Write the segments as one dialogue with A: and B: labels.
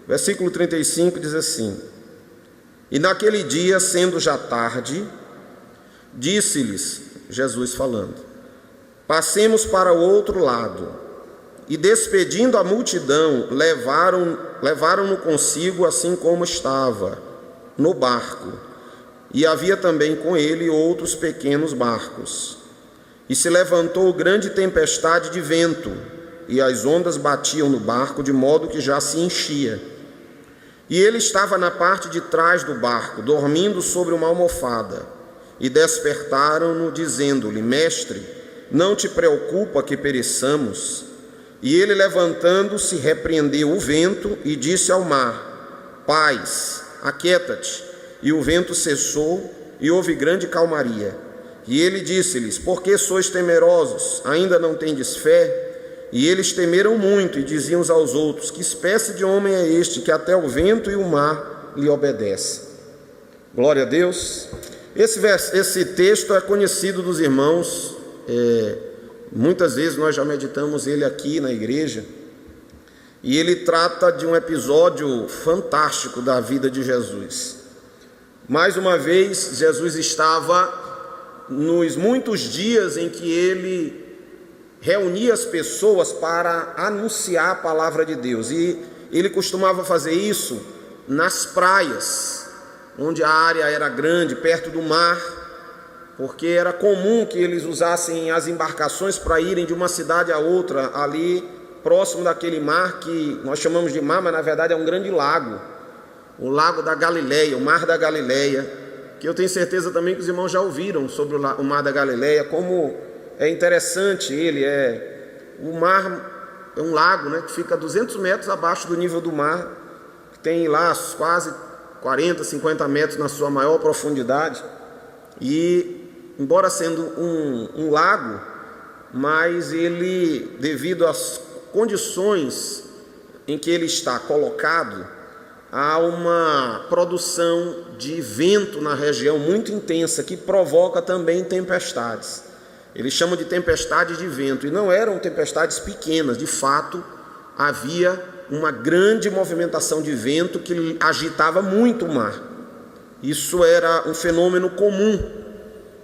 A: Versículo 35 diz assim: E naquele dia, sendo já tarde, disse-lhes, Jesus falando, passemos para o outro lado. E despedindo a multidão, levaram-no consigo assim como estava, no barco. E havia também com ele outros pequenos barcos. E se levantou grande tempestade de vento, e as ondas batiam no barco, de modo que já se enchia. E ele estava na parte de trás do barco, dormindo sobre uma almofada. E despertaram-no, dizendo-lhe: Mestre, não te preocupa que pereçamos? E ele, levantando-se, repreendeu o vento e disse ao mar: Paz, aquieta-te. E o vento cessou, e houve grande calmaria. E ele disse-lhes: Por que sois temerosos? Ainda não tendes fé? E eles temeram muito e diziam uns aos outros: Que espécie de homem é este, que até o vento e o mar lhe obedecem? Glória a Deus. Esse texto é conhecido dos irmãos, muitas vezes nós já meditamos ele aqui na igreja, e ele trata de um episódio fantástico da vida de Jesus. Mais uma vez, Jesus estava nos muitos dias em que ele reunia as pessoas para anunciar a palavra de Deus, e ele costumava fazer isso nas praias, onde a área era grande, perto do mar, porque era comum que eles usassem as embarcações para irem de uma cidade a outra, ali próximo daquele mar que nós chamamos de mar, mas na verdade é um grande lago, o lago da Galileia, o mar da Galileia, que eu tenho certeza também que os irmãos já ouviram sobre o mar da Galileia, como é interessante ele, o mar é um lago, né, que fica a 200 metros abaixo do nível do mar, que tem lá quase 40, 50 metros na sua maior profundidade, e embora sendo um lago, mas ele, devido às condições em que ele está colocado, há uma produção de vento na região muito intensa, que provoca também tempestades. Eles chamam de tempestades de vento, e não eram tempestades pequenas, de fato, havia uma grande movimentação de vento que agitava muito o mar. Isso era um fenômeno comum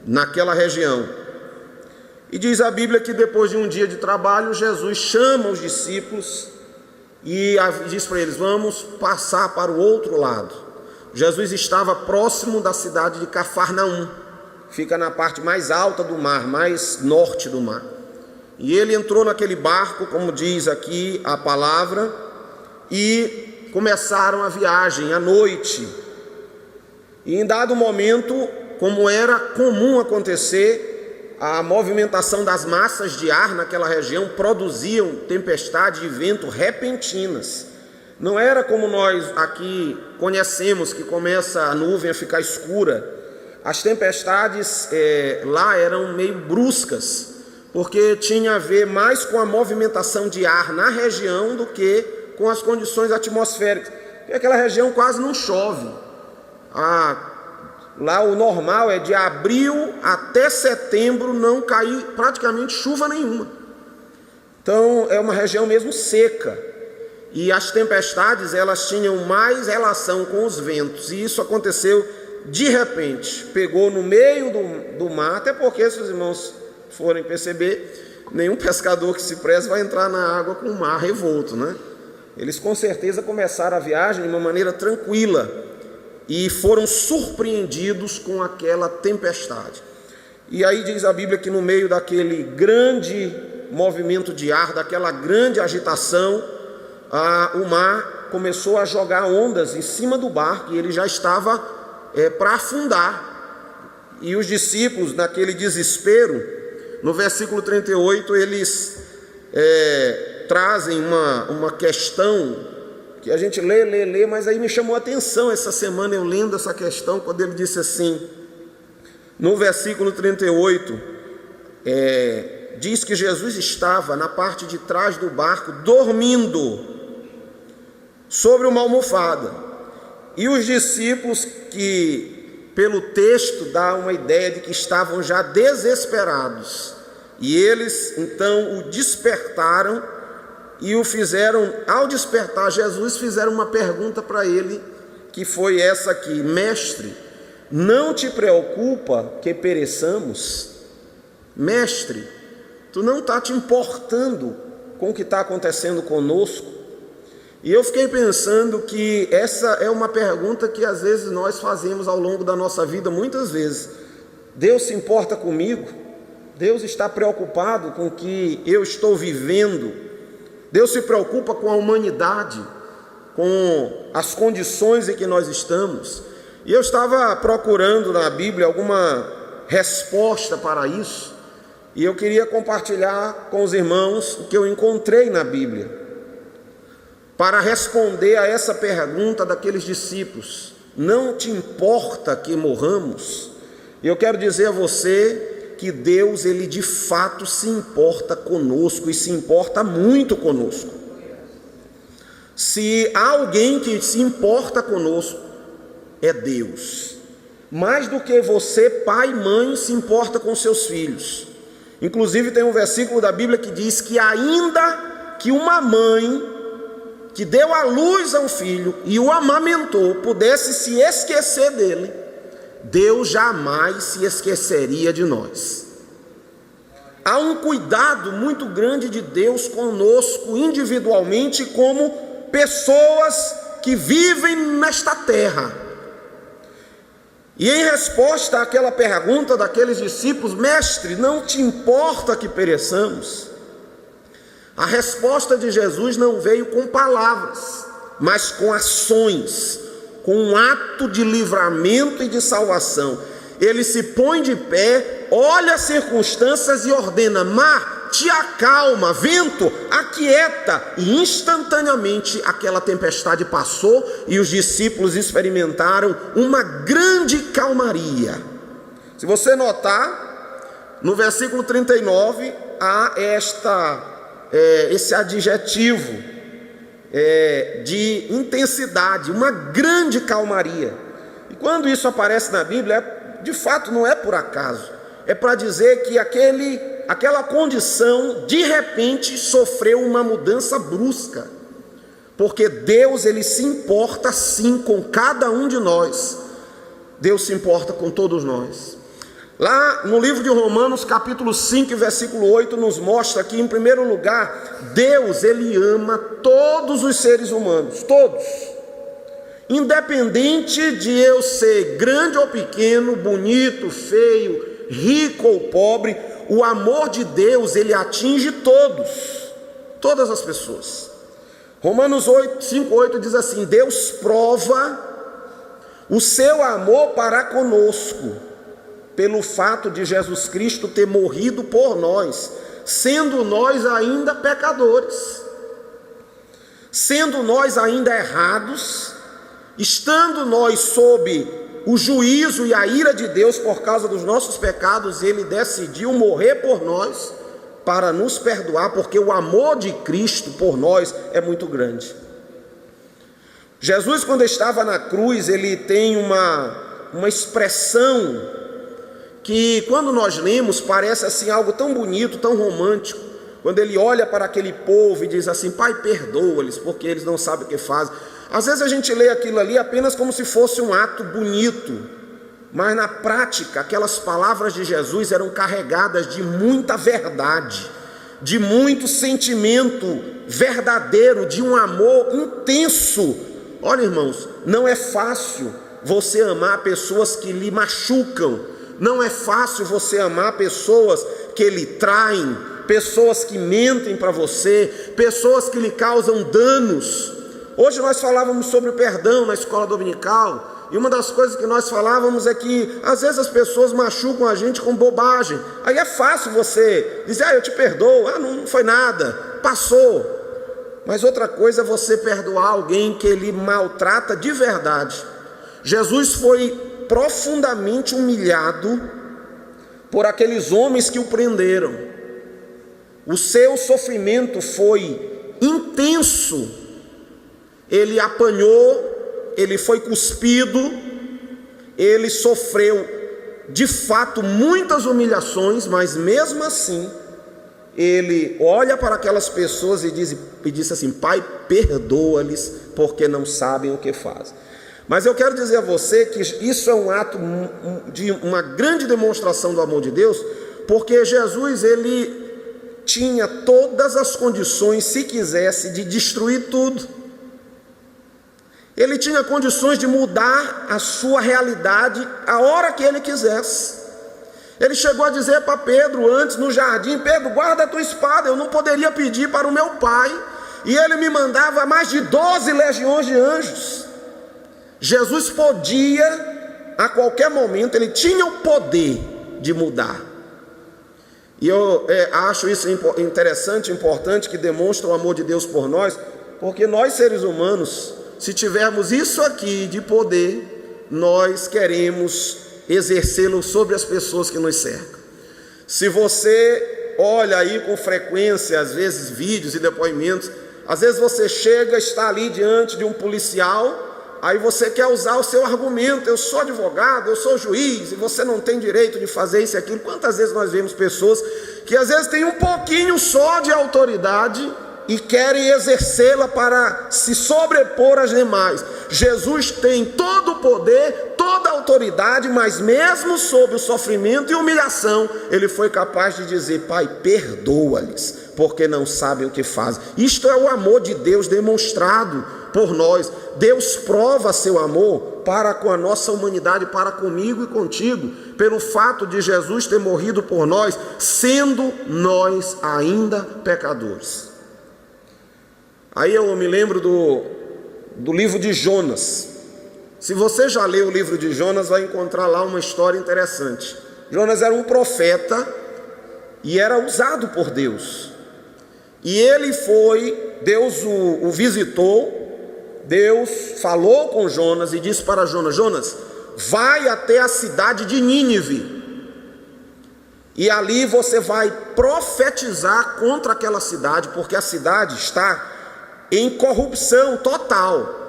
A: naquela região. E diz a Bíblia que depois de um dia de trabalho, Jesus chama os discípulos e diz para eles: vamos passar para o outro lado. Jesus estava próximo da cidade de Cafarnaum, fica na parte mais alta do mar, mais norte do mar. E ele entrou naquele barco, como diz aqui a palavra, e começaram a viagem à noite. E em dado momento, como era comum acontecer, a movimentação das massas de ar naquela região produziam tempestades de vento repentinas. Não era como nós aqui conhecemos, que começa a nuvem a ficar escura. As tempestades lá eram meio bruscas, porque tinha a ver mais com a movimentação de ar na região do que com as condições atmosféricas. Porque aquela região quase não chove. Lá o normal é de abril até setembro não cair praticamente chuva nenhuma. Então é uma região mesmo seca. E as tempestades, elas tinham mais relação com os ventos. E isso aconteceu de repente. Pegou no meio do mar, até porque, se os irmãos forem perceber, nenhum pescador que se preze vai entrar na água com o mar revolto, né? Eles com certeza começaram a viagem de uma maneira tranquila e foram surpreendidos com aquela tempestade. E aí diz a Bíblia que no meio daquele grande movimento de ar, daquela grande agitação, o mar começou a jogar ondas em cima do barco e ele já estava para afundar. E os discípulos, naquele desespero, no versículo 38, eles trazem uma questão que a gente lê, mas aí me chamou a atenção essa semana eu lendo essa questão, quando ele disse assim, no versículo 38, diz que Jesus estava na parte de trás do barco, dormindo sobre uma almofada, e os discípulos, que pelo texto dá uma ideia de que estavam já desesperados, e eles então o despertaram e o fizeram, ao despertar Jesus, fizeram uma pergunta para ele, que foi essa aqui: mestre, não te preocupa que pereçamos? Mestre, tu não está te importando com o que está acontecendo conosco? E eu fiquei pensando que essa é uma pergunta que às vezes nós fazemos ao longo da nossa vida, muitas vezes. Deus se importa comigo? Deus está preocupado com o que eu estou vivendo? Deus se preocupa com a humanidade, com as condições em que nós estamos? E eu estava procurando na Bíblia alguma resposta para isso, e eu queria compartilhar com os irmãos o que eu encontrei na Bíblia, para responder a essa pergunta daqueles discípulos: não te importa que morramos? E eu quero dizer a você que Deus, Ele de fato se importa conosco, e se importa muito conosco. Se há alguém que se importa conosco, é Deus. Mais do que você, pai e mãe, se importa com seus filhos. Inclusive tem um versículo da Bíblia que diz que ainda que uma mãe que deu à luz a um filho e o amamentou pudesse se esquecer dele, Deus jamais se esqueceria de nós. Há um cuidado muito grande de Deus conosco individualmente, como pessoas que vivem nesta terra. E em resposta àquela pergunta daqueles discípulos: mestre, não te importa que pereçamos? A resposta de Jesus não veio com palavras, mas com ações, com um ato de livramento e de salvação. Ele se põe de pé, olha as circunstâncias e ordena: mar, te acalma, vento, aquieta. E instantaneamente aquela tempestade passou e os discípulos experimentaram uma grande calmaria. Se você notar, no versículo 39 há esse adjetivo de intensidade, uma grande calmaria. E quando isso aparece na Bíblia, de fato não é por acaso, é para dizer que aquela condição de repente sofreu uma mudança brusca, porque Deus, Ele se importa sim com cada um de nós. Deus se importa com todos nós. Lá no livro de Romanos, capítulo 5, versículo 8, nos mostra que, em primeiro lugar, Deus, Ele ama todos os seres humanos, todos. Independente de eu ser grande ou pequeno, bonito, feio, rico ou pobre, o amor de Deus, Ele atinge todas as pessoas. Romanos 5:8 diz assim: Deus prova o seu amor para conosco, pelo fato de Jesus Cristo ter morrido por nós, sendo nós ainda pecadores, sendo nós ainda errados, estando nós sob o juízo e a ira de Deus por causa dos nossos pecados, Ele decidiu morrer por nós para nos perdoar, porque o amor de Cristo por nós é muito grande. Jesus, quando estava na cruz, Ele tem uma expressão que, quando nós lemos, parece assim algo tão bonito, tão romântico, quando Ele olha para aquele povo e diz assim: Pai, perdoa-lhes, porque eles não sabem o que fazem. Às vezes a gente lê aquilo ali apenas como se fosse um ato bonito, mas na prática aquelas palavras de Jesus eram carregadas de muita verdade, de muito sentimento verdadeiro, de um amor intenso. Olha, irmãos, não é fácil você amar pessoas que lhe machucam, não é fácil você amar pessoas que lhe traem, pessoas que mentem para você, pessoas que lhe causam danos. Hoje nós falávamos sobre o perdão na escola dominical, e uma das coisas que nós falávamos é que às vezes as pessoas machucam a gente com bobagem. Aí é fácil você dizer: eu te perdoo, não foi nada, passou. Mas outra coisa é você perdoar alguém que ele maltrata de verdade. Jesus foi profundamente humilhado por aqueles homens que o prenderam. O seu sofrimento foi intenso. Ele apanhou, ele foi cuspido, ele sofreu de fato muitas humilhações, mas mesmo assim ele olha para aquelas pessoas e diz assim: Pai, perdoa-lhes, porque não sabem o que fazem. Mas eu quero dizer a você que isso é um ato de uma grande demonstração do amor de Deus, porque Jesus, ele tinha todas as condições, se quisesse, de destruir tudo. Ele tinha condições de mudar a sua realidade a hora que ele quisesse. Ele chegou a dizer para Pedro antes no jardim: Pedro, guarda a tua espada, eu não poderia pedir para o meu pai, e ele me mandava mais de 12 legiões de anjos. Jesus podia, a qualquer momento, ele tinha o poder de mudar. E eu acho isso interessante, importante, que demonstra o amor de Deus por nós, porque nós seres humanos, se tivermos isso aqui de poder, nós queremos exercê-lo sobre as pessoas que nos cercam. Se você olha aí com frequência, às vezes vídeos e depoimentos, às vezes você chega, está ali diante de um policial, aí você quer usar o seu argumento: eu sou advogado, eu sou juiz, e você não tem direito de fazer isso e aquilo. Quantas vezes nós vemos pessoas que às vezes têm um pouquinho só de autoridade e querem exercê-la para se sobrepor às demais. Jesus tem todo o poder, toda a autoridade, mas mesmo sob o sofrimento e humilhação, ele foi capaz de dizer: Pai, perdoa-lhes, porque não sabem o que fazem. Isto é o amor de Deus demonstrado por nós. Deus prova seu amor para com a nossa humanidade, para comigo e contigo, pelo fato de Jesus ter morrido por nós, sendo nós ainda pecadores. Aí eu me lembro do livro de Jonas. Se você já leu o livro de Jonas, vai encontrar lá uma história interessante. Jonas era um profeta e era usado por Deus. E Deus o visitou, Deus falou com Jonas e disse para Jonas: Jonas, vai até a cidade de Nínive, e ali você vai profetizar contra aquela cidade, porque a cidade está em corrupção total.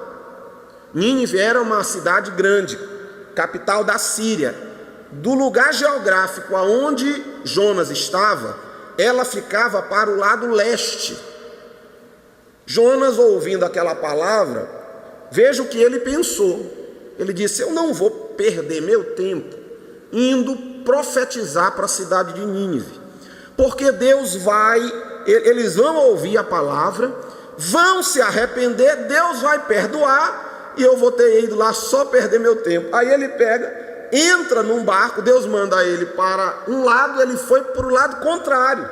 A: Nínive era uma cidade grande, capital da Síria. Do lugar geográfico aonde Jonas estava, ela ficava para o lado leste. Jonas, ouvindo aquela palavra, veja o que ele pensou. Ele disse: eu não vou perder meu tempo indo profetizar para a cidade de Nínive, porque eles vão ouvir a palavra, vão se arrepender, Deus vai perdoar, e eu vou ter ido lá só perder meu tempo. Aí ele entra num barco, Deus manda ele para um lado, ele foi para o lado contrário.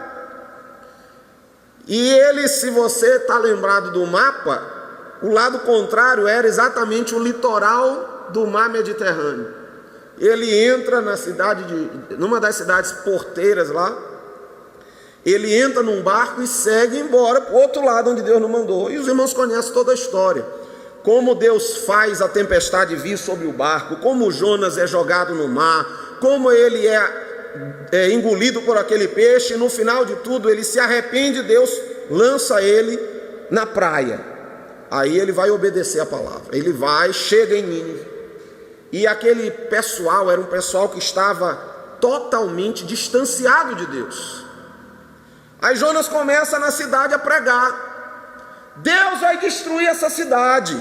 A: E ele, se você está lembrado do mapa, o lado contrário era exatamente o litoral do mar Mediterrâneo. Ele entra numa das cidades porteiras lá, ele entra num barco e segue embora para o outro lado onde Deus não mandou. E os irmãos conhecem toda a história. Como Deus faz a tempestade vir sobre o barco, como Jonas é jogado no mar, como ele é engolido por aquele peixe, e no final de tudo ele se arrepende, Deus lança ele na praia. Aí ele vai obedecer a palavra, ele chega em Nínive, e aquele pessoal era um pessoal que estava totalmente distanciado de Deus. Aí Jonas começa na cidade a pregar: Deus vai destruir essa cidade,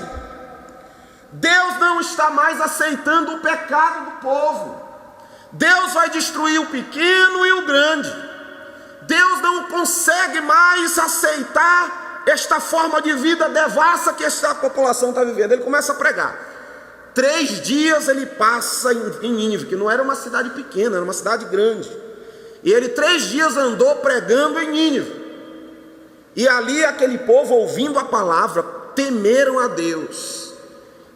A: Deus não está mais aceitando o pecado do povo, Deus vai destruir o pequeno e o grande, Deus não consegue mais aceitar esta forma de vida devassa que esta população está vivendo. Ele começa a pregar. 3 dias ele passa em Nínive, que não era uma cidade pequena, era uma cidade grande. E ele 3 dias andou pregando em Nínive. E ali aquele povo, ouvindo a palavra, temeram a Deus.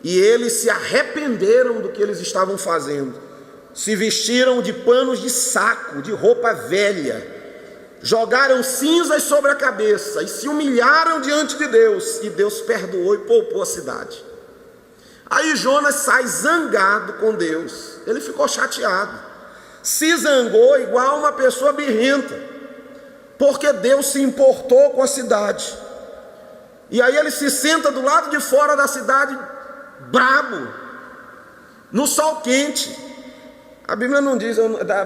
A: E eles se arrependeram do que eles estavam fazendo. Se vestiram de panos de saco, de roupa velha. Jogaram cinzas sobre a cabeça e se humilharam diante de Deus. E Deus perdoou e poupou a cidade. Aí Jonas sai zangado com Deus. Ele ficou chateado. Se zangou igual uma pessoa birrenta, porque Deus se importou com a cidade. E aí ele se senta do lado de fora da cidade, brabo, no sol quente. A Bíblia não diz,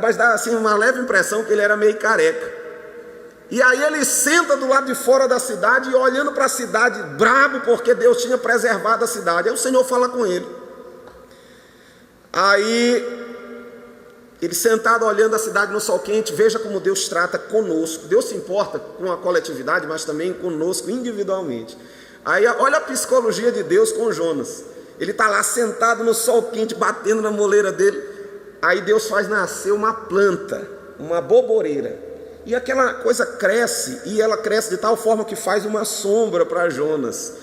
A: mas dá assim uma leve impressão que ele era meio careca. E aí ele senta do lado de fora da cidade e olhando para a cidade, bravo porque Deus tinha preservado a cidade. Aí o Senhor fala com ele. Aí ele sentado olhando a cidade no sol quente, veja como Deus trata conosco. Deus se importa com a coletividade, mas também conosco individualmente. Aí olha a psicologia de Deus com Jonas. Ele está lá sentado no sol quente, batendo na moleira dele. Aí Deus faz nascer uma planta, uma boboreira. E aquela coisa cresce, e ela cresce de tal forma que faz uma sombra para Jonas.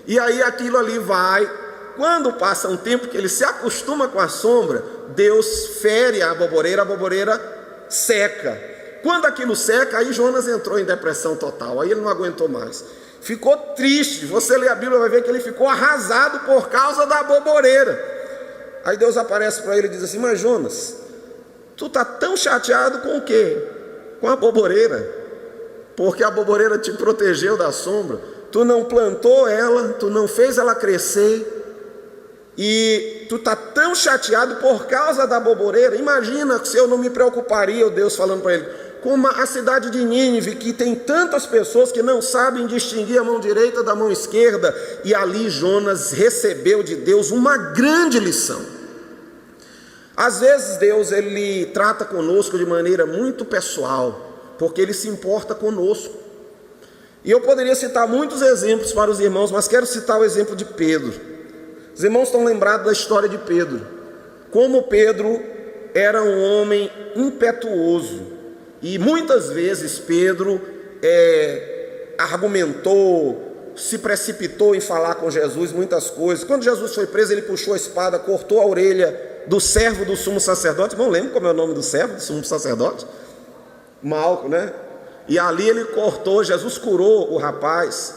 A: E aí aquilo ali vai. Quando passa um tempo que ele se acostuma com a sombra, Deus fere a boboreira seca. Quando aquilo seca, aí Jonas entrou em depressão total, aí ele não aguentou mais. Ficou triste, você lê a Bíblia vai ver que ele ficou arrasado por causa da boboreira. Aí Deus aparece para ele e diz assim: mas Jonas, tu está tão chateado com o quê? Com a boboreira, porque a boboreira te protegeu da sombra, tu não plantou ela, tu não fez ela crescer, e tu está tão chateado por causa da boboreira. Imagina se eu não me preocuparia, o Deus falando para ele, com a cidade de Nínive, que tem tantas pessoas que não sabem distinguir a mão direita da mão esquerda. E ali Jonas recebeu de Deus uma grande lição. Às vezes Deus ele trata conosco de maneira muito pessoal, porque ele se importa conosco. E eu poderia citar muitos exemplos para os irmãos, mas quero citar o exemplo de Pedro. Os irmãos estão lembrados da história de Pedro, como Pedro era um homem impetuoso, e muitas vezes Pedro argumentou, se precipitou em falar com Jesus muitas coisas. Quando Jesus foi preso, ele puxou a espada, cortou a orelha do servo do sumo sacerdote. Não lembro como é o nome do servo do sumo sacerdote? Malco, né? E ali ele cortou, Jesus curou o rapaz.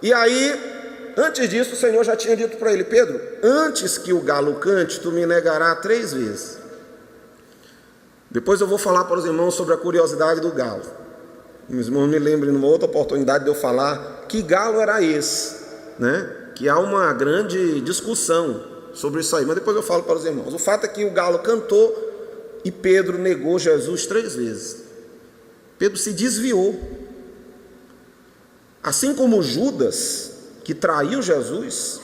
A: E aí, antes disso, o Senhor já tinha dito para ele: Pedro, antes que o galo cante, tu me negarás 3 vezes. Depois eu vou falar para os irmãos sobre a curiosidade do galo. Os irmãos me lembrem numa outra oportunidade de eu falar que galo era esse, né? Que há uma grande discussão sobre isso aí, mas depois eu falo para os irmãos. O fato é que o galo cantou e Pedro negou Jesus 3 vezes. Pedro se desviou. Assim como Judas, que traiu Jesus,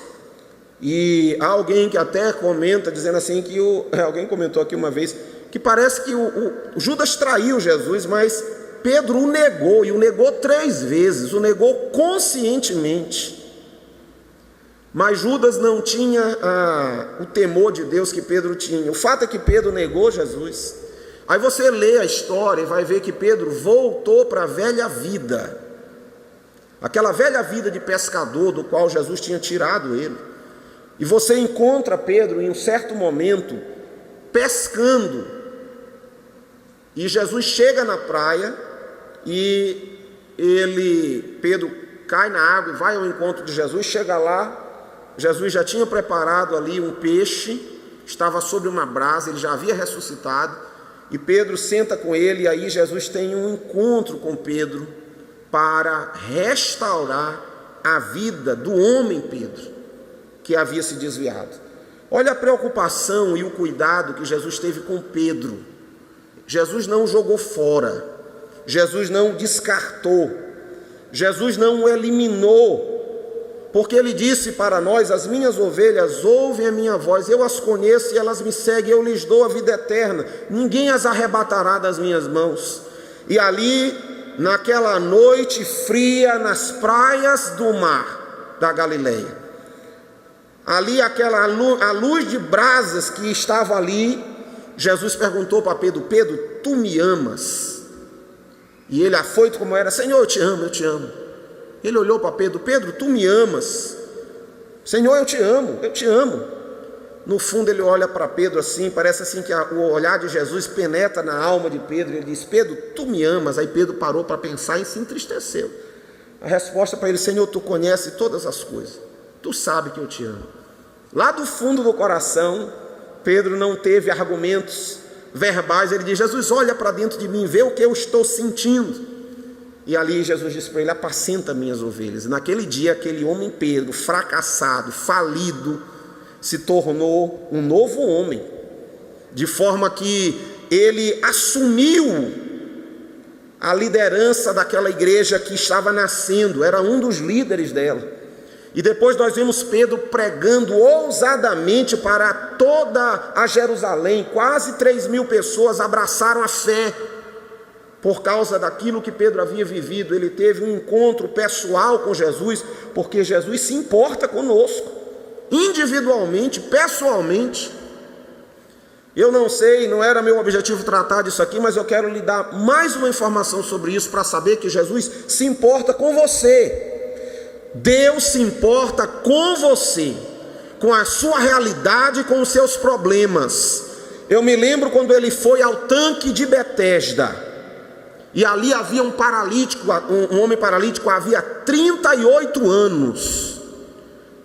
A: e há alguém que até comenta, dizendo assim, que alguém comentou aqui uma vez, que parece que o Judas traiu Jesus, mas Pedro o negou, e o negou 3 vezes, o negou conscientemente. Mas Judas não tinha o temor de Deus que Pedro tinha. O fato é que Pedro negou Jesus. Aí você lê a história e vai ver que Pedro voltou para a velha vida, aquela velha vida de pescador do qual Jesus tinha tirado ele. E você encontra Pedro em um certo momento pescando, e Jesus chega na praia e Pedro cai na água e vai ao encontro de Jesus. Chega lá, Jesus já tinha preparado ali um peixe, estava sobre uma brasa, ele já havia ressuscitado, e Pedro senta com ele, e aí Jesus tem um encontro com Pedro para restaurar a vida do homem Pedro, que havia se desviado. Olha a preocupação e o cuidado que Jesus teve com Pedro. Jesus não o jogou fora, Jesus não o descartou, Jesus não o eliminou, porque ele disse para nós: as minhas ovelhas ouvem a minha voz, eu as conheço e elas me seguem, eu lhes dou a vida eterna, ninguém as arrebatará das minhas mãos. E ali, naquela noite fria, nas praias do mar da Galileia, ali a luz de brasas que estava ali, Jesus perguntou para Pedro: Pedro, tu me amas? E ele, afoito como era: Senhor, eu te amo, eu te amo. Ele olhou para Pedro: Pedro, tu me amas? Senhor, eu te amo, eu te amo. No fundo ele olha para Pedro assim, parece assim que o olhar de Jesus penetra na alma de Pedro. Ele diz: Pedro, tu me amas? Aí Pedro parou para pensar e se entristeceu. A resposta para ele: Senhor, tu conheces todas as coisas, tu sabes que eu te amo. Lá do fundo do coração, Pedro não teve argumentos verbais. Ele diz: Jesus, olha para dentro de mim, vê o que eu estou sentindo. E ali Jesus disse para ele: apacenta minhas ovelhas. E naquele dia, aquele homem Pedro, fracassado, falido, se tornou um novo homem, de forma que ele assumiu a liderança daquela igreja que estava nascendo, era um dos líderes dela. E depois nós vimos Pedro pregando ousadamente para toda a Jerusalém. Quase 3.000 pessoas abraçaram a fé por causa daquilo que Pedro havia vivido. Ele teve um encontro pessoal com Jesus, porque Jesus se importa conosco, individualmente, pessoalmente. Eu não sei, não era meu objetivo tratar disso aqui, mas eu quero lhe dar mais uma informação sobre isso, para saber que Jesus se importa com você. Deus se importa com você, com a sua realidade, com os seus problemas. Eu me lembro quando ele foi ao tanque de Betesda, e ali havia um paralítico, um homem paralítico, havia 38 anos.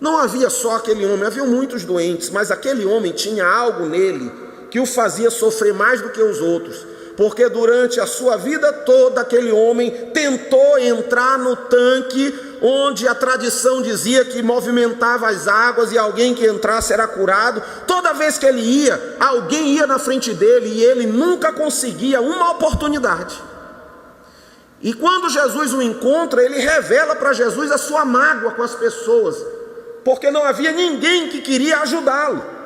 A: Não havia só aquele homem, havia muitos doentes, mas aquele homem tinha algo nele que o fazia sofrer mais do que os outros, porque durante a sua vida toda aquele homem tentou entrar no tanque onde a tradição dizia que movimentava as águas e alguém que entrasse era curado. Toda vez que ele ia, alguém ia na frente dele e ele nunca conseguia uma oportunidade. E quando Jesus o encontra, ele revela para Jesus a sua mágoa com as pessoas, porque não havia ninguém que queria ajudá-lo.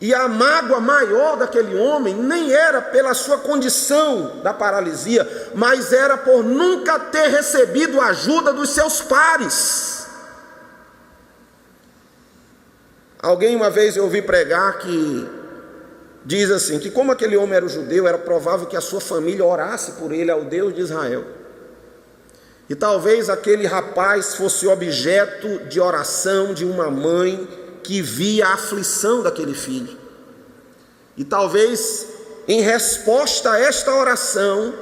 A: E a mágoa maior daquele homem nem era pela sua condição da paralisia, mas era por nunca ter recebido a ajuda dos seus pares. Alguém uma vez eu ouvi pregar que diz assim, que como aquele homem era judeu, era provável que a sua família orasse por ele ao Deus de Israel. E talvez aquele rapaz fosse objeto de oração de uma mãe que via a aflição daquele filho. E talvez, em resposta a esta oração,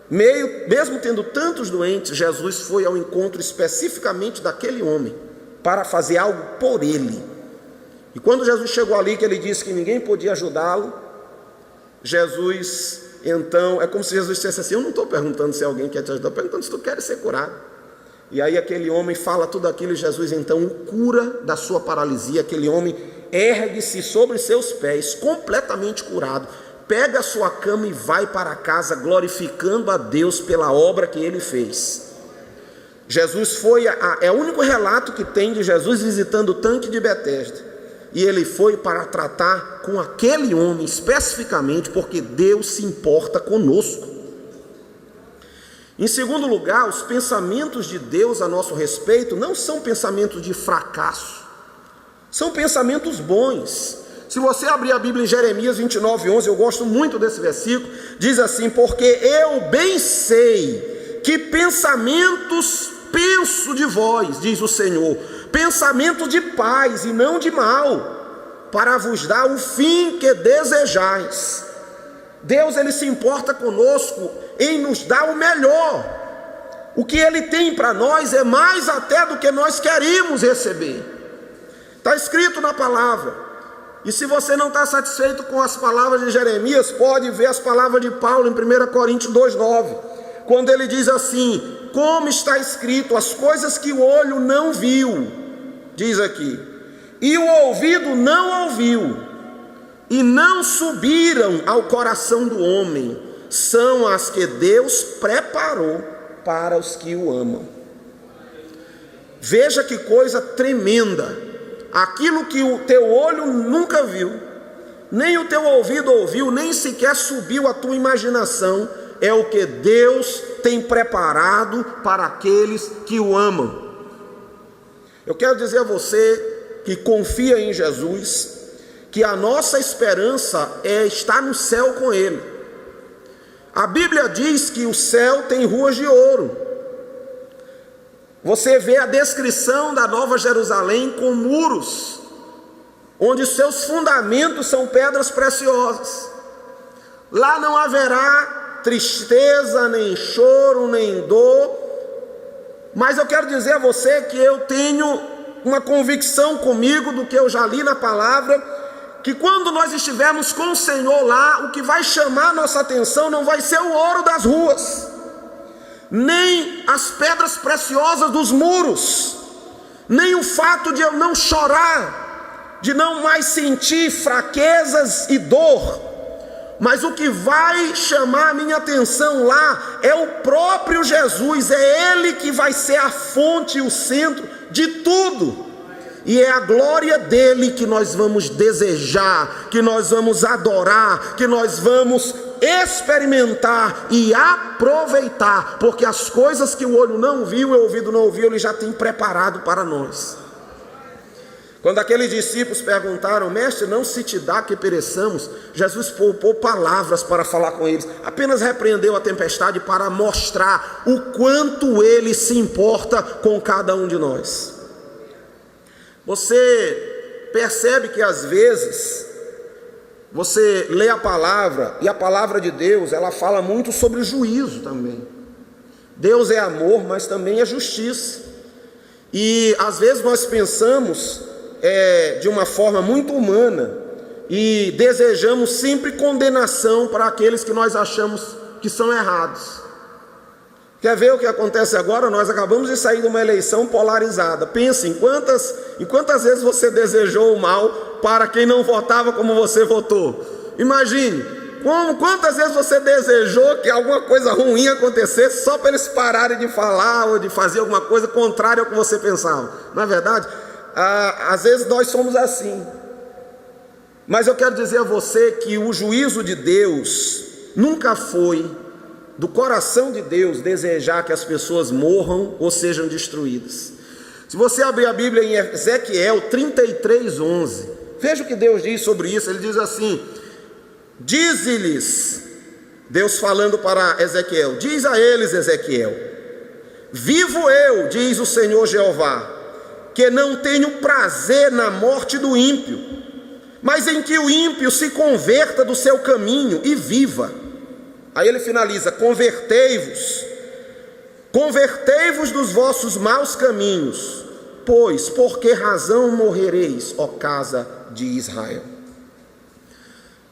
A: mesmo tendo tantos doentes, Jesus foi ao encontro especificamente daquele homem, para fazer algo por ele. E quando Jesus chegou ali, que ele disse que ninguém podia ajudá-lo, Jesus, então, é como se Jesus dissesse assim, eu não estou perguntando se alguém quer te ajudar, estou perguntando se tu queres ser curado. E aí aquele homem fala tudo aquilo e Jesus então o cura da sua paralisia. Aquele homem ergue-se sobre seus pés, completamente curado, pega a sua cama e vai para casa glorificando a Deus pela obra que ele fez. Jesus foi, é o único relato que tem de Jesus visitando o tanque de Betesda. E ele foi para tratar com aquele homem especificamente, porque Deus se importa conosco. Em segundo lugar, os pensamentos de Deus a nosso respeito não são pensamentos de fracasso, são pensamentos bons. Se você abrir a Bíblia em Jeremias 29:11, eu gosto muito desse versículo, diz assim, porque eu bem sei que pensamentos penso de vós, diz o Senhor, pensamento de paz e não de mal, para vos dar o fim que desejais. Deus, ele se importa conosco em nos dar o melhor. O que ele tem para nós é mais até do que nós queremos receber. Está escrito na palavra. E se você não está satisfeito com as palavras de Jeremias, pode ver as palavras de Paulo em 1 Coríntios 2:9, quando ele diz assim, como está escrito, as coisas que o olho não viu, diz aqui, e o ouvido não ouviu, e não subiram ao coração do homem, são as que Deus preparou para os que o amam. Veja que coisa tremenda, aquilo que o teu olho nunca viu, nem o teu ouvido ouviu, nem sequer subiu à tua imaginação, é o que Deus tem preparado para aqueles que o amam. Eu quero dizer a você que confia em Jesus, que a nossa esperança é estar no céu com Ele. A Bíblia diz que o céu tem ruas de ouro. Você vê a descrição da Nova Jerusalém com muros, onde seus fundamentos são pedras preciosas. Lá não haverá tristeza, nem choro, nem dor. Mas eu quero dizer a você que eu tenho uma convicção comigo do que eu já li na palavra, que quando nós estivermos com o Senhor lá, o que vai chamar nossa atenção não vai ser o ouro das ruas, nem as pedras preciosas dos muros, nem o fato de eu não chorar, de não mais sentir fraquezas e dor. Mas o que vai chamar a minha atenção lá é o próprio Jesus, é Ele que vai ser a fonte e o centro de tudo. E é a glória dele que nós vamos desejar, que nós vamos adorar, que nós vamos experimentar e aproveitar, porque as coisas que o olho não viu e o ouvido não ouviu, ele já tem preparado para nós. Quando aqueles discípulos perguntaram: mestre, não se te dá que pereçamos? Jesus poupou palavras para falar com eles, apenas repreendeu a tempestade para mostrar o quanto ele se importa com cada um de nós. Você percebe que às vezes você lê a palavra, e a palavra de Deus, ela fala muito sobre o juízo também. Deus é amor, mas também é justiça. E às vezes nós pensamos de uma forma muito humana e desejamos sempre condenação para aqueles que nós achamos que são errados. Quer ver o que acontece agora? Nós acabamos de sair de uma eleição polarizada. Pense em quantas vezes você desejou o mal para quem não votava como você votou. Imagine, quantas vezes você desejou que alguma coisa ruim acontecesse só para eles pararem de falar ou de fazer alguma coisa contrária ao que você pensava. Não é verdade? Às vezes nós somos assim. Mas eu quero dizer a você que o juízo de Deus nunca foi do coração de Deus desejar que as pessoas morram ou sejam destruídas. Se você abrir a Bíblia em Ezequiel 33:11, veja o que Deus diz sobre isso. Ele diz assim: dize-lhes, Deus falando para Ezequiel, diz a eles, Ezequiel: vivo eu, diz o Senhor Jeová, que não tenho prazer na morte do ímpio, mas em que o ímpio se converta do seu caminho e viva. Aí ele finaliza: convertei-vos dos vossos maus caminhos, pois por que razão morrereis, ó casa de Israel?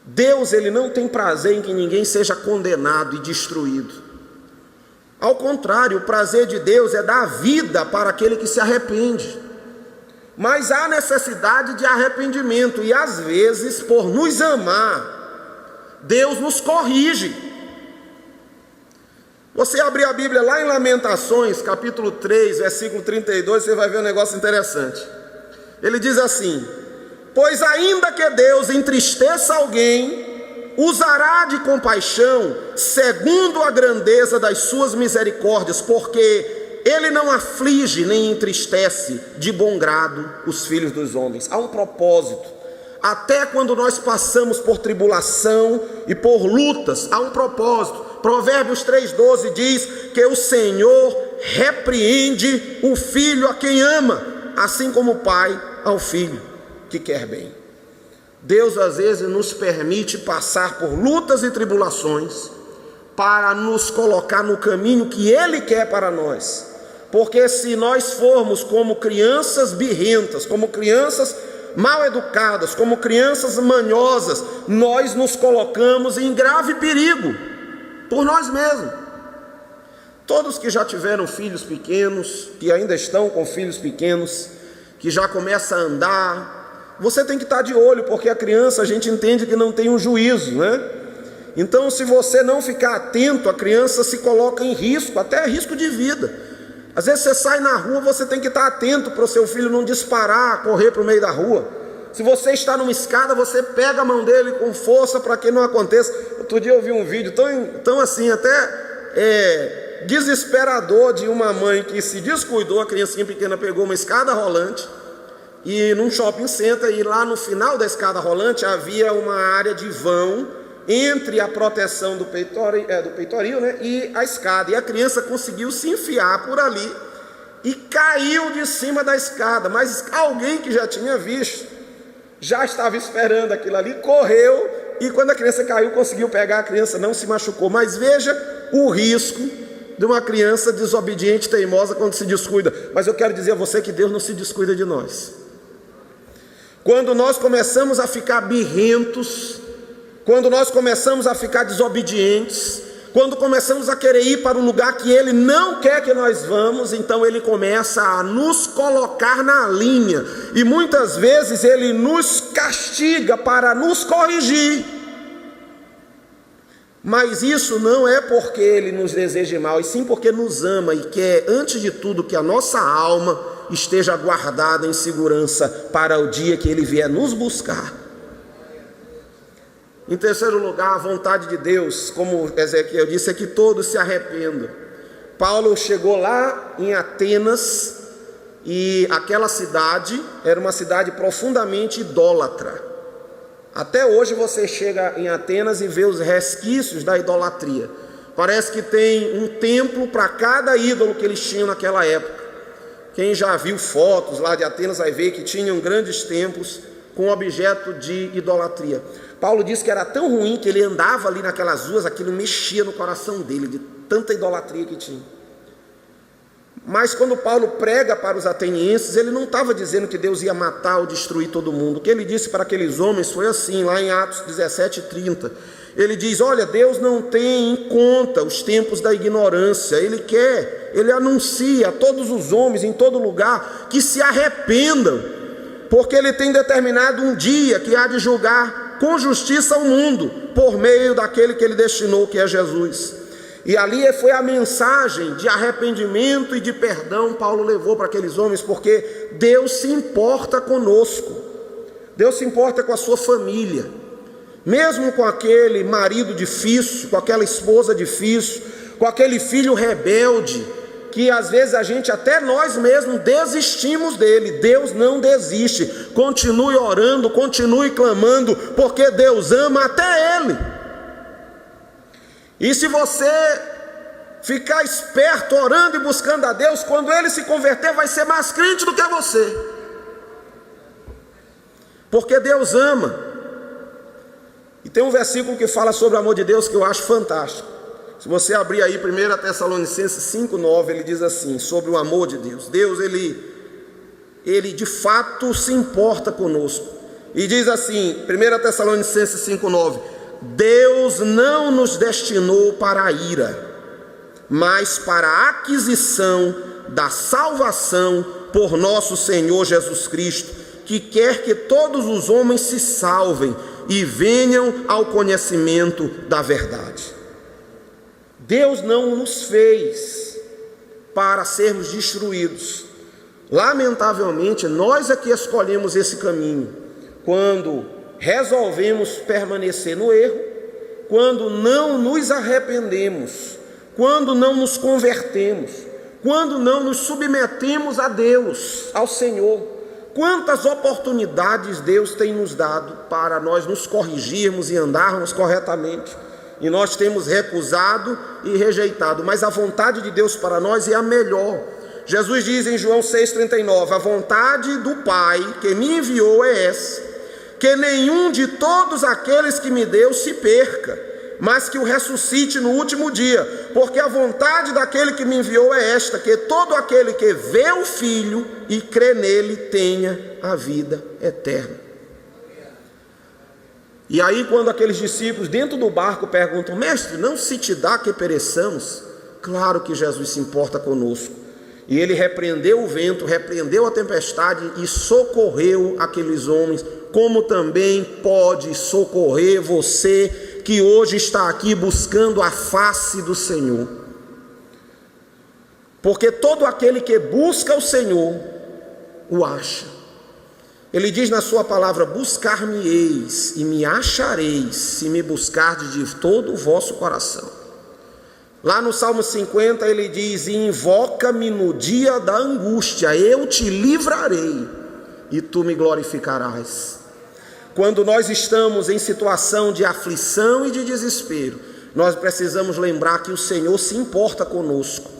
A: Deus, ele não tem prazer em que ninguém seja condenado e destruído. Ao contrário, o prazer de Deus é dar vida para aquele que se arrepende. Mas há necessidade de arrependimento, e às vezes, por nos amar, Deus nos corrige. Você abrir a Bíblia lá em Lamentações, capítulo 3, versículo 32, você vai ver um negócio interessante. Ele diz assim: pois ainda que Deus entristeça alguém, usará de compaixão, segundo a grandeza das suas misericórdias, porque Ele não aflige nem entristece de bom grado os filhos dos homens. Há um propósito. Até quando nós passamos por tribulação e por lutas, há um propósito. Provérbios 3:12 diz que o Senhor repreende o filho a quem ama, assim como o pai ao filho que quer bem. Deus às vezes nos permite passar por lutas e tribulações para nos colocar no caminho que Ele quer para nós. Porque se nós formos como crianças birrentas, como crianças mal educadas, como crianças manhosas, nós nos colocamos em grave perigo por nós mesmos. Todos que já tiveram filhos pequenos, que ainda estão com filhos pequenos, que já começam a andar, você tem que estar de olho, porque a criança, a gente entende que não tem um juízo, né? Então, se você não ficar atento, a criança se coloca em risco, até risco de vida. Às vezes você sai na rua, você tem que estar atento para o seu filho não disparar, correr para o meio da rua. Se você está numa escada, você pega a mão dele com força para que não aconteça. Outro dia eu vi um vídeo tão assim, até desesperador, de uma mãe que se descuidou, a criancinha pequena pegou uma escada rolante, e num shopping center, e lá no final da escada rolante havia uma área de vão entre a proteção do peitoril, né, e a escada, e a criança conseguiu se enfiar por ali e caiu de cima da escada. Mas alguém que já tinha visto, já estava esperando aquilo ali, correu, e quando a criança caiu, conseguiu pegar a criança, não se machucou. Mas veja o risco de uma criança desobediente, teimosa, quando se descuida. Mas eu quero dizer a você que Deus não se descuida de nós. Quando nós começamos a ficar birrentos, quando nós começamos a ficar desobedientes, quando começamos a querer ir para um lugar que Ele não quer que nós vamos, então Ele começa a nos colocar na linha, e muitas vezes Ele nos castiga para nos corrigir. Mas isso não é porque Ele nos deseja mal, e sim porque nos ama e quer, antes de tudo, que a nossa alma esteja guardada em segurança para o dia que Ele vier nos buscar. Em terceiro lugar, a vontade de Deus, como Ezequiel disse, é que todos se arrependam. Paulo chegou lá em Atenas, e aquela cidade era uma cidade profundamente idólatra. Até hoje você chega em Atenas e vê os resquícios da idolatria. Parece que tem um templo para cada ídolo que eles tinham naquela época. Quem já viu fotos lá de Atenas vai ver que tinham grandes templos com objeto de idolatria. Paulo disse que era tão ruim que ele andava ali naquelas ruas, aquilo mexia no coração dele, de tanta idolatria que tinha. Mas quando Paulo prega para os atenienses, ele não estava dizendo que Deus ia matar ou destruir todo mundo. O que ele disse para aqueles homens foi assim, lá em Atos 17:30. Ele diz: olha, Deus não tem em conta os tempos da ignorância. Ele anuncia a todos os homens em todo lugar que se arrependam, porque Ele tem determinado um dia que há de julgar com justiça o mundo, por meio daquele que Ele destinou, que é Jesus. E ali foi a mensagem de arrependimento e de perdão Paulo levou para aqueles homens, porque Deus se importa conosco, Deus se importa com a sua família, mesmo com aquele marido difícil, com aquela esposa difícil, com aquele filho rebelde, que às vezes até nós mesmos desistimos dele. Deus não desiste, continue orando, continue clamando, porque Deus ama até ele. E se você ficar esperto, orando e buscando a Deus, quando ele se converter, vai ser mais crente do que você. Porque Deus ama. E tem um versículo que fala sobre o amor de Deus que eu acho fantástico. Se você abrir aí 1 Tessalonicenses 5:9, ele diz assim, sobre o amor de Deus. Deus, ele de fato se importa conosco. E diz assim, 1 Tessalonicenses 5:9, Deus não nos destinou para a ira, mas para a aquisição da salvação por nosso Senhor Jesus Cristo, que quer que todos os homens se salvem e venham ao conhecimento da verdade. Deus não nos fez para sermos destruídos. Lamentavelmente, nós é que escolhemos esse caminho, quando resolvemos permanecer no erro, quando não nos arrependemos, quando não nos convertemos, quando não nos submetemos a Deus, ao Senhor. Quantas oportunidades Deus tem nos dado para nós nos corrigirmos e andarmos corretamente, e nós temos recusado e rejeitado, mas a vontade de Deus para nós é a melhor. Jesus diz em João 6,39, a vontade do Pai que me enviou é essa, que nenhum de todos aqueles que me deu se perca, mas que o ressuscite no último dia, porque a vontade daquele que me enviou é esta, que todo aquele que vê o Filho e crê nele tenha a vida eterna. E aí quando aqueles discípulos dentro do barco perguntam, mestre, não se te dá que pereçamos? Claro que Jesus se importa conosco. E ele repreendeu o vento, repreendeu a tempestade e socorreu aqueles homens, como também pode socorrer você que hoje está aqui buscando a face do Senhor. Porque todo aquele que busca o Senhor, o acha. Ele diz na sua palavra, buscar-me-eis e me achareis, se me buscardes de todo o vosso coração. Lá no Salmo 50 ele diz, invoca-me no dia da angústia, eu te livrarei e tu me glorificarás. Quando nós estamos em situação de aflição e de desespero, nós precisamos lembrar que o Senhor se importa conosco,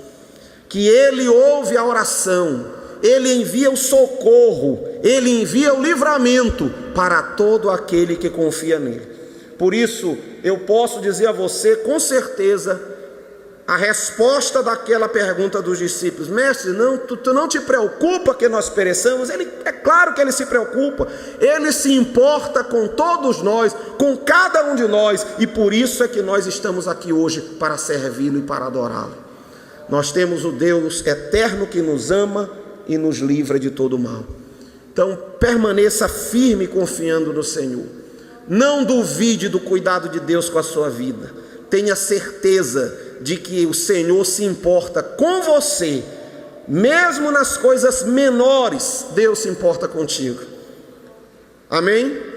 A: que Ele ouve a oração, Ele envia o socorro, Ele envia o livramento para todo aquele que confia nele. Por isso, eu posso dizer a você com certeza a resposta daquela pergunta dos discípulos, mestre, tu não te preocupa que nós pereçamos? É claro que ele se preocupa, ele se importa com todos nós, com cada um de nós, e por isso é que nós estamos aqui hoje para servi-lo e para adorá-lo. Nós temos o Deus eterno que nos ama e nos livra de todo mal. Então permaneça firme confiando no Senhor, não duvide do cuidado de Deus com a sua vida, tenha certeza de que o Senhor se importa com você, mesmo nas coisas menores, Deus se importa contigo. Amém?